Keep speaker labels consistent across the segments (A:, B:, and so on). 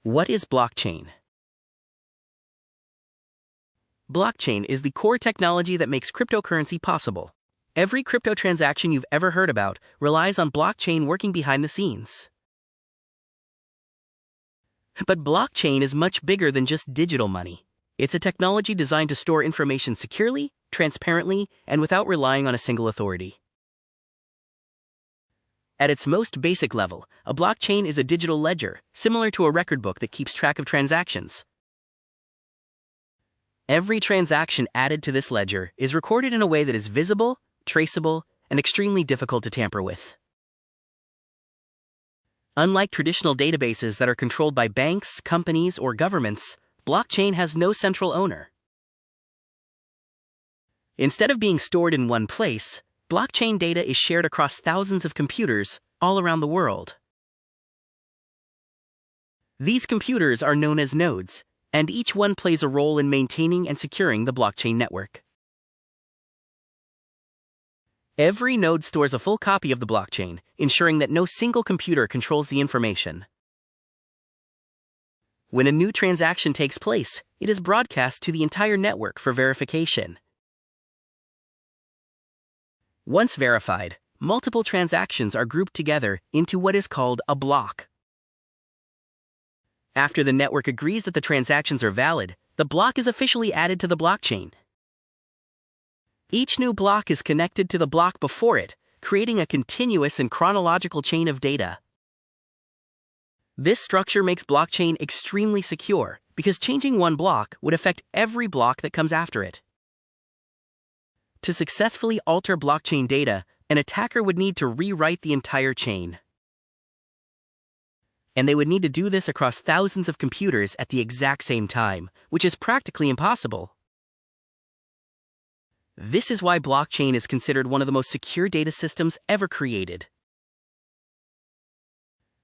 A: What is blockchain? Blockchain is the core technology that makes cryptocurrency possible. Every crypto transaction you've ever heard about relies on blockchain working behind the scenes. But blockchain is much bigger than just digital money. It's a technology designed to store information securely, transparently, and without relying on a single authority. At its most basic level, a blockchain is a digital ledger, similar to a record book that keeps track of transactions. Every transaction added to this ledger is recorded in a way that is visible, traceable, and extremely difficult to tamper with. Unlike traditional databases that are controlled by banks, companies, or governments, blockchain has no central owner. Instead of being stored in one place, blockchain data is shared across thousands of computers all around the world. These computers are known as nodes, and each one plays a role in maintaining and securing the blockchain network. Every node stores a full copy of the blockchain, ensuring that no single computer controls the information. When a new transaction takes place, it is broadcast to the entire network for verification. Once verified, multiple transactions are grouped together into what is called a block. After the network agrees that the transactions are valid, the block is officially added to the blockchain. Each new block is connected to the block before it, creating a continuous and chronological chain of data. This structure makes blockchain extremely secure because changing one block would affect every block that comes after it. To successfully alter blockchain data, an attacker would need to rewrite the entire chain. And they would need to do this across thousands of computers at the exact same time, which is practically impossible. This is why blockchain is considered one of the most secure data systems ever created.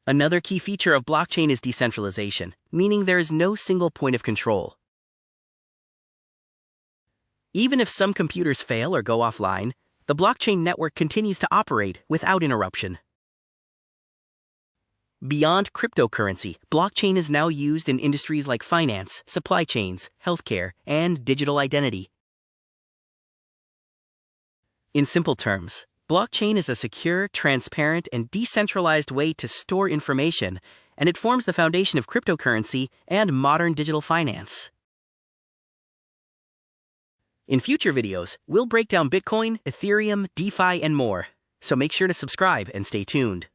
A: Another key feature of blockchain is decentralization, meaning there is no single point of control. Even if some computers fail or go offline, the blockchain network continues to operate without interruption. Beyond cryptocurrency, blockchain is now used in industries like finance, supply chains, healthcare, and digital identity. In simple terms, blockchain is a secure, transparent, and decentralized way to store information, and it forms the foundation of cryptocurrency and modern digital finance. In future videos, we'll break down Bitcoin, Ethereum, DeFi, and more, so make sure to subscribe and stay tuned.